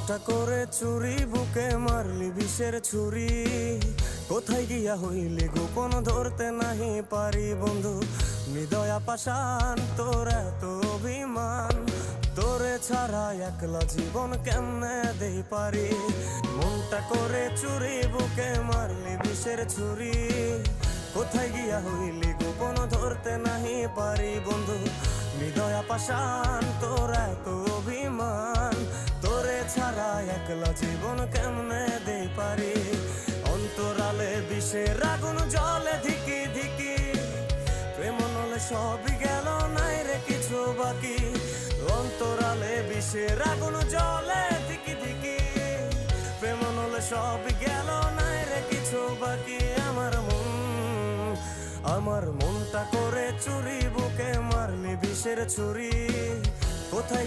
মনটা করে চুরি বুকে মারলি বিষের ছুরি। কোথায় গিয়া হইলি গোপন ধরতে নাহি পারি বন্ধু। হৃদয়া পাষাণ তোর এত অভিমান, তোরে ছাড়া একলা জীবন কেমনে দেই পারি। মনটা করে চুরি বুকে মারলি বিষের ছুরি। কোথায় গিয়া হইলি গোপন ধরতে নাহি পারি বন্ধু। হৃদয়া পাষাণ তোর এত অভিমান, তোরে ছাড়া একলা জীবন কেমনে দেই পারি। অন্তরালে বিষের আগুন জ্বলে ধিকি ধিকি, প্রেম নলে সবই গেল নাই রে কিছু বাকি। অন্তরালে বিষের আগুন জ্বলে ধিকি ধিকি, প্রেম নলে সবই গেল নাই রে কিছু বাকি। আমার মনটা করে চুরি বুকে মারলি বিষের ছুরি। কোথায়